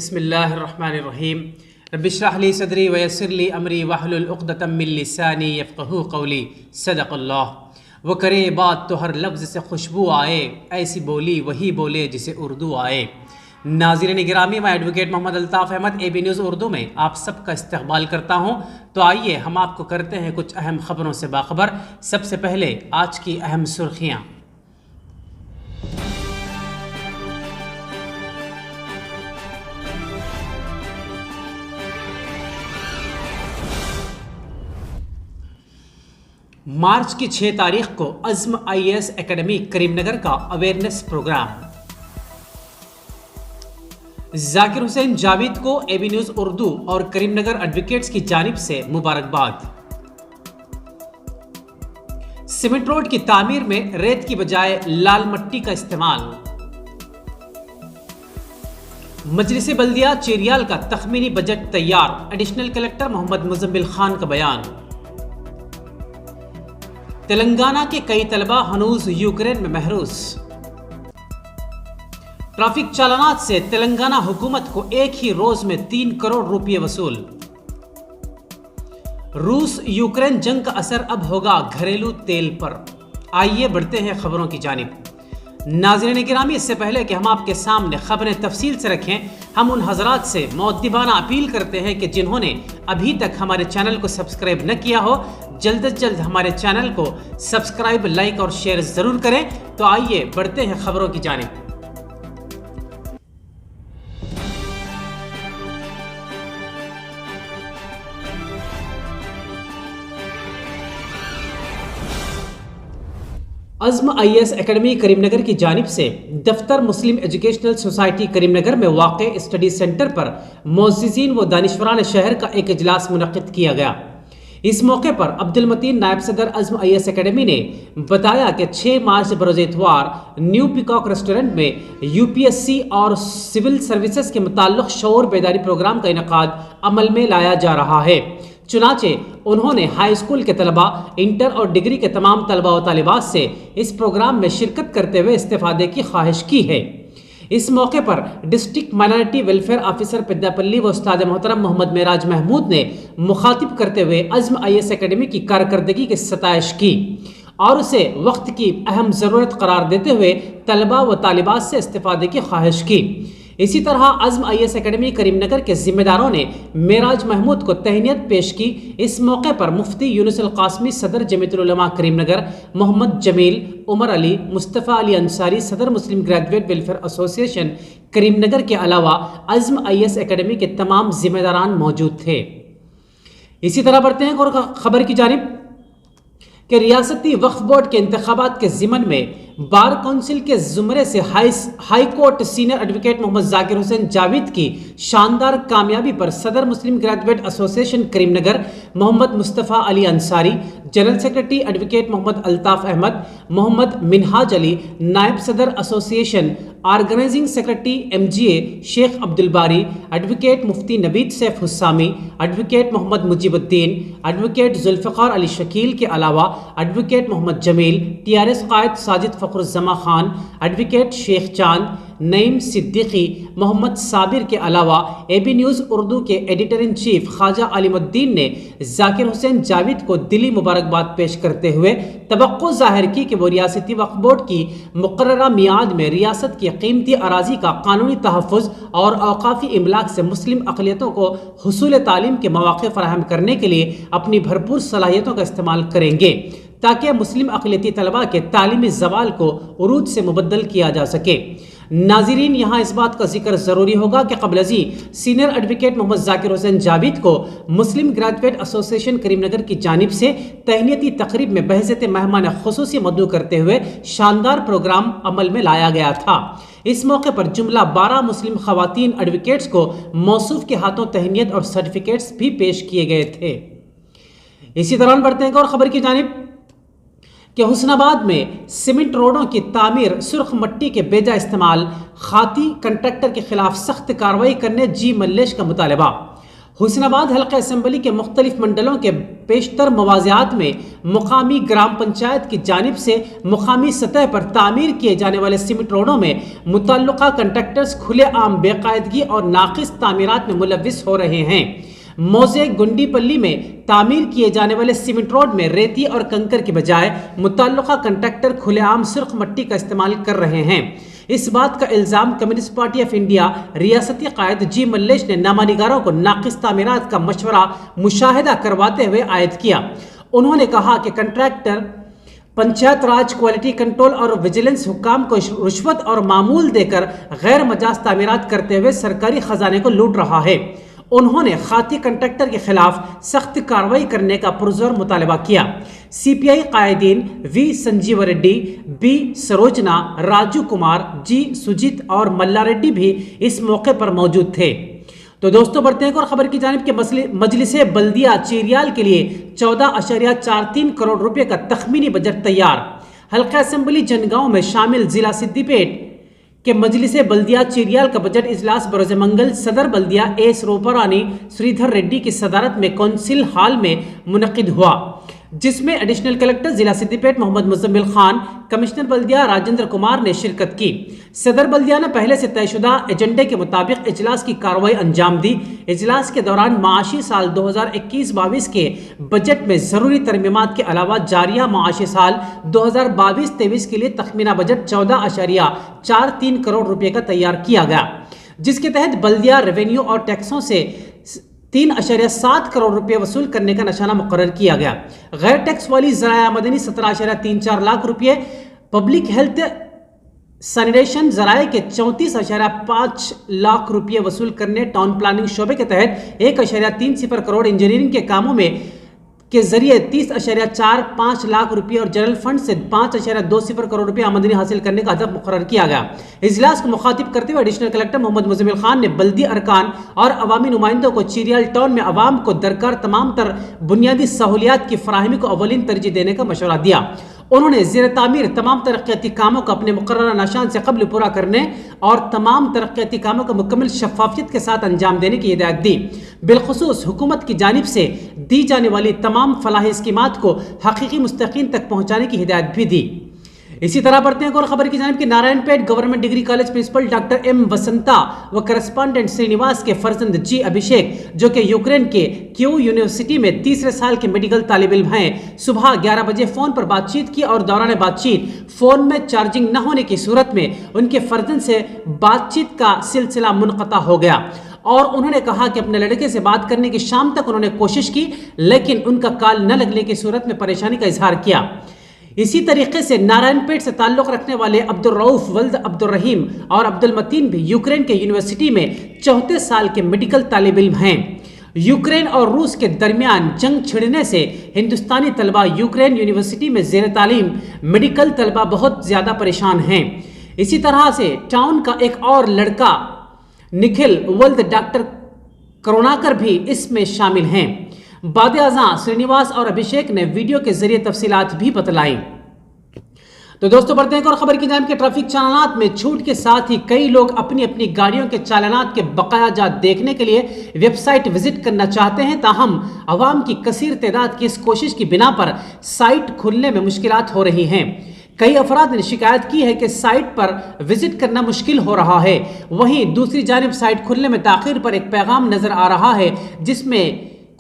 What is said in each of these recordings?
بسم اللہ الرحمن الرحیم رب اشرح لی صدری ویسر لی امری واحلل عقدۃ من لسانی یفقہوا قولی صدق اللہ۔ وہ کرے بات تو ہر لفظ سے خوشبو آئے، ایسی بولی وہی بولے جسے اردو آئے۔ ناظرین گرامی، میں advocate Mohammad Altaf Ahmed A B news Urdu میں آپ سب کا استقبال کرتا ہوں۔ تو آئیے ہم آپ کو کرتے ہیں کچھ اہم خبروں سے باخبر۔ سب سے پہلے آج کی اہم سرخیاں۔ مارچ کی 6 تاریخ کو عزم IAS اکیڈمی کریم نگر کا اویئرنیس پروگرام۔ ذاکر حسین جاوید کو اے بی نیوز اردو اور کریم نگر ایڈوکیٹس کی جانب سے مبارکباد۔ سیمنٹ روڈ کی تعمیر میں ریت کی بجائے لال مٹی کا استعمال۔ مجلس بلدیہ چیریال کا تخمینی بجٹ تیار، ایڈیشنل کلکٹر محمد مزمل خان کا بیان۔ تلنگانہ کے کئی طلبہ ہنوز یوکرین میں محروس۔ ٹریفک چالانات سے تلنگانہ حکومت کو ایک ہی روز میں 3 کروڑ روپے وصول۔ روس یوکرین جنگ کا اثر اب ہوگا گھریلو تیل پر۔ آئیے بڑھتے ہیں خبروں کی جانب۔ ناظرین گرامی، اس سے پہلے کہ ہم آپ کے سامنے خبریں تفصیل سے رکھیں، ہم ان حضرات سے مؤدبانہ اپیل کرتے ہیں کہ جنہوں نے ابھی تک ہمارے چینل کو سبسکرائب نہ کیا ہو، جلد از جلد ہمارے چینل کو سبسکرائب، لائک اور شیئر ضرور کریں۔ تو آئیے بڑھتے ہیں خبروں کی جانب۔ عزم IAS اکیڈمی کریم نگر کی جانب سے دفتر مسلم ایجوکیشنل سوسائٹی کریم نگر میں واقع اسٹڈی سینٹر پر معززین و دانشوران شہر کا ایک اجلاس منعقد کیا گیا۔ اس موقع پر عبد المتین نائب صدر عزم IAS اکیڈمی نے بتایا کہ 6 مارچ بروز اتوار نیو پیکاک ریسٹورنٹ میں UPSC اور سول سروسز کے متعلق شعور بیداری پروگرام کا انعقاد عمل میں لایا جا رہا ہے۔ چنانچہ انہوں نے ہائی اسکول کے طلبہ، انٹر اور ڈگری کے تمام طلبہ و طالبات سے اس پروگرام میں شرکت کرتے ہوئے استفادے کی خواہش کی ہے۔ اس موقع پر district minority welfare officer Peddapalli و استاد محترم محمد معراج محمود نے مخاطب کرتے ہوئے عزم IAS اکیڈمی کی کارکردگی کی ستائش کی اور اسے وقت کی اہم ضرورت قرار دیتے ہوئے طلبہ و طالبات سے استفادے کی خواہش کی۔ اسی طرح عزم IAS اکیڈمی کریم نگر کے ذمہ داروں نے معراج محمود کو تہنیت پیش کی۔ اس موقع پر مفتی یونس القاسمی صدر جمعیت العلماء کریم نگر، محمد جمیل، عمر علی، مصطفیٰ علی انصاری صدر مسلم گریجویٹ ویلفیئر ایسوسی ایشن کریم نگر کے علاوہ عزم IAS اکیڈمی کے تمام ذمہ داران موجود تھے۔ اسی طرح بڑھتے ہیں اور خبر کی جانب کہ ریاستی وقف بورڈ کے انتخابات کے ضمن میں بار کونسل کے زمرے سے ہائی کورٹ سینئر ایڈوکیٹ محمد ذاکر حسین جاوید کی شاندار کامیابی پر صدر مسلم گریجویٹ ایسوسی ایشن کریم نگر محمد مصطفیٰ علی Ansari, general secretary advocate Mohammad Altaf Ahmad, محمد منہاج علی، نائب صدر ایسوسی ایشن، آرگنائزنگ سیکرٹری MGA شیخ عبد الباری، ایڈوکیٹ مفتی نبید سیف حسامی، ایڈوکیٹ محمد مجیب الدین، ایڈوکیٹ ذوالفقار علی شکیل کے علاوہ ایڈوکیٹ محمد جمیل، TRS قائد ساجد فخر الزما خان، ایڈوکیٹ شیخ چاند، نعیم صدیقی، محمد صابر کے علاوہ اے بی نیوز اردو کے ایڈیٹر ان چیف خواجہ علیم الدین نے ذاکر حسین جاوید کو دلی مبارکباد پیش کرتے ہوئے توقع ظاہر کی کہ وہ ریاستی وقف بورڈ کی مقررہ میعاد میں ریاست کی قیمتی اراضی کا قانونی تحفظ اور اوقافی املاک سے مسلم اقلیتوں کو حصول تعلیم کے مواقع فراہم کرنے کے لیے اپنی بھرپور صلاحیتوں کا استعمال کریں گے تاکہ مسلم اقلیتی طلباء کے تعلیمی زوال کو عروج سے مبدل کیا جا سکے۔ ناظرین، یہاں اس بات کا ذکر ضروری ہوگا کہ قبل ازیں سینئر ایڈوکیٹ محمد ذاکر حسین جاوید کو مسلم گریجویٹ ایسوسی ایشن کریم نگر کی جانب سے تہنیتی تقریب میں بحیثیت مہمان خصوصی مدعو کرتے ہوئے شاندار پروگرام عمل میں لایا گیا تھا۔ اس موقع پر جملہ 12 مسلم خواتین ایڈوکیٹس کو موصوف کے ہاتھوں تہنیت اور سرٹیفکیٹس بھی پیش کیے گئے تھے۔ اسی دوران بڑھتے ہیں اور خبر کی جانب کہ حسن آباد میں سیمنٹ روڈوں کی تعمیر، سرخ مٹی کے بیجا استعمال، خاطی کنٹریکٹر کے خلاف سخت کارروائی کرنے ملیش کا مطالبہ۔ حسن آباد حلقہ اسمبلی کے مختلف منڈلوں کے پیشتر مواضعات میں مقامی گرام پنچایت کی جانب سے مقامی سطح پر تعمیر کیے جانے والے سیمنٹ روڈوں میں متعلقہ کنٹریکٹرز کھلے عام بے قاعدگی اور ناقص تعمیرات میں ملوث ہو رہے ہیں۔ موزے گنڈی پلی میں تعمیر کیے جانے والے سیمنٹ روڈ میں ریتی اور کنکر کے بجائے متعلقہ کنٹریکٹر کھلے عام سرخ مٹی کا استعمال کر رہے ہیں۔ اس بات کا الزام کمیونسٹ پارٹی آف انڈیا ریاستی قائد جی ملیش نے نامہ نگاروں کو ناقص تعمیرات کا مشورہ مشاہدہ کرواتے ہوئے عائد کیا۔ انہوں نے کہا کہ کنٹریکٹر پنچایت راج کوالٹی کنٹرول اور ویجیلنس حکام کو رشوت اور معمول دے کر غیر مجاز تعمیرات کرتے ہوئے سرکاری خزانے کو لوٹ رہا ہے۔ انہوں نے خاطی کنٹریکٹر کے خلاف سخت کارروائی کرنے کا پرزور مطالبہ کیا۔ سی پی آئی قائدین وی سنجیو ریڈی، بی سروجنا، راجو کمار، جی سجیت اور ملا ریڈی بھی اس موقع پر موجود تھے۔ تو دوستوں بڑھتے ہیں اور خبر کی جانب کے مجلس بلدیہ چیریال کے لیے 14.43 کروڑ روپے کا تخمینی بجٹ تیار۔ حلقہ اسمبلی جنگاؤں میں شامل ضلع سدی پیٹ کہ مجلس بلدیہ چیریال کا بجٹ اجلاس بروز منگل صدر بلدیہ ایس روپرانی سریدھر ریڈی کی صدارت میں کونسل ہال میں منعقد ہوا، جس میں ایڈیشنل کلکٹر ضلع سدی پیٹ محمد مزمل خان، کمشنر بلدیہ راجندر کمار نے شرکت کی۔ صدر بلدیہ نے پہلے سے طے شدہ ایجنڈے کے مطابق اجلاس کی کارروائی انجام دی۔ اجلاس کے دوران معاشی سال 2021-22 کے بجٹ میں ضروری ترمیمات کے علاوہ جاریہ معاشی سال 2022-23 کے لیے تخمینہ بجٹ 14.43 کروڑ روپے کا تیار کیا گیا، جس کے تحت بلدیہ ریونیو اور ٹیکسوں سے 3.7 کروڑ روپے وصول کرنے کا نشانہ مقرر کیا گیا۔ غیر ٹیکس والی ذرائع آمدنی 17.34 لاکھ روپے، پبلک ہیلتھ سینیٹیشن ذرائع کے 34.5 لاکھ روپے وصول کرنے، ٹاؤن پلاننگ شعبے کے تحت 1.30 کروڑ، انجینئرنگ کے کاموں میں کے ذریعے 30.45 لاکھ روپے اور جنرل فنڈ سے 5.20 کروڑ روپے آمدنی حاصل کرنے کا ہدف مقرر کیا گیا۔ اجلاس کو مخاطب کرتے ہوئے ایڈیشنل کلکٹر محمد مزمل خان نے بلدی ارکان اور عوامی نمائندوں کو چیریال ٹاؤن میں عوام کو درکار تمام تر بنیادی سہولیات کی فراہمی کو اولین ترجیح دینے کا مشورہ دیا۔ انہوں نے زیر تعمیر تمام ترقیاتی کاموں کو اپنے مقررہ نشان سے قبل پورا کرنے اور تمام ترقیاتی کاموں کو مکمل شفافیت کے ساتھ انجام دینے کی ہدایت دی۔ بالخصوص حکومت کی جانب سے دی جانے والی تمام فلاحی اسکیمات کو حقیقی مستحقین تک پہنچانے کی ہدایت بھی دی۔ اسی طرح بڑھتے ہیں اور خبر کی جانب کہ Narayanpet government degree college principal doctor M Vasantha و کرسپونڈنٹ سرینیواس کے فرزند جی ابھیشیک، جو کہ یوکرین کے کیو یونیورسٹی میں تیسرے سال کے میڈیکل طالب علم ہیں، صبح 11 بجے فون پر بات چیت کی اور دوران بات چیت فون میں چارجنگ نہ ہونے کی صورت میں ان کے فرزند سے بات چیت کا سلسلہ منقطع ہو گیا، اور انہوں نے کہا کہ اپنے لڑکے سے بات کرنے کی شام تک انہوں نے کوشش کی لیکن ان کا کال نہ لگنے کی صورت میں پریشانی کا اظہار کیا۔ اسی طریقے سے نارائن پیٹ سے تعلق رکھنے والے عبد الرؤف ولد عبد الرحیم اور عبد المتین بھی یوکرین کے یونیورسٹی میں 34 سال کے میڈیکل طالب علم ہیں۔ یوکرین اور روس کے درمیان جنگ چھڑنے سے ہندوستانی طلبہ یوکرین یونیورسٹی میں زیر تعلیم میڈیکل طلبہ بہت زیادہ پریشان ہیں۔ اسی طرح سے ٹاؤن کا ایک اور لڑکا نکھل ولد ڈاکٹر کروناکر بھی اس میں شامل ہیں۔ بعد ازاں سرینیواس اور ابھیشیک نے ویڈیو کے ذریعے تفصیلات بھی بتلائیں۔ تو دوستوں بڑھتے ہیں اور خبر کی جانب کے ٹریفک چالانات میں چھوٹ کے ساتھ ہی کئی لوگ اپنی اپنی گاڑیوں کے چالانات کے بقایا جات دیکھنے کے لیے ویب سائٹ وزٹ کرنا چاہتے ہیں، تاہم عوام کی کثیر تعداد کی اس کوشش کی بنا پر سائٹ کھلنے میں مشکلات ہو رہی ہیں۔ کئی افراد نے شکایت کی ہے کہ سائٹ پر وزٹ کرنا مشکل ہو رہا ہے، وہیں دوسری جانب سائٹ کھلنے میں تاخیر پر ایک پیغام نظر آ رہا ہے جس میں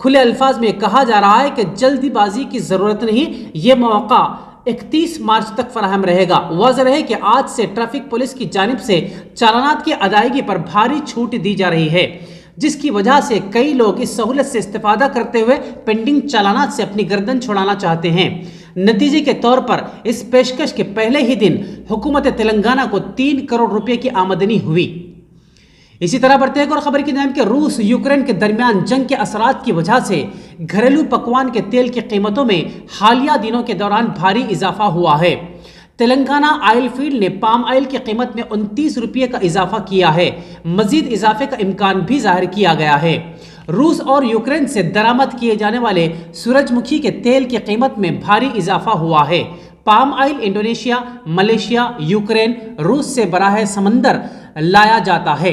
کھلے الفاظ میں کہا جا رہا ہے کہ جلدی بازی کی ضرورت نہیں، یہ موقع 31 مارچ تک فراہم رہے گا۔ واضح رہے کہ آج سے ٹریفک پولیس کی جانب سے چالانات کی ادائیگی پر بھاری چھوٹ دی جا رہی ہے، جس کی وجہ سے کئی لوگ اس سہولت سے استفادہ کرتے ہوئے پینڈنگ چالانات سے اپنی گردن چھڑانا چاہتے ہیں۔ نتیجے کے طور پر اس پیشکش کے پہلے ہی دن حکومت تلنگانہ کو 3 کروڑ روپے کی آمدنی ہوئی۔ اسی طرح بڑھتے ہیں اور خبر کی جانب کہ روس یوکرین کے درمیان جنگ کے اثرات کی وجہ سے گھریلو پکوان کے تیل کی قیمتوں میں حالیہ دنوں کے دوران بھاری اضافہ ہوا ہے۔ تلنگانہ آئل فیلڈ نے پام آئل کی قیمت میں 29 روپے کا اضافہ کیا ہے، مزید اضافے کا امکان بھی ظاہر کیا گیا ہے۔ روس اور یوکرین سے درآمد کیے جانے والے سورج مکھی کے تیل کی قیمت میں بھاری اضافہ ہوا ہے۔ Palm oil Indonesia, Malaysia, Ukraine, روس سے براہ سمندر لایا جاتا ہے۔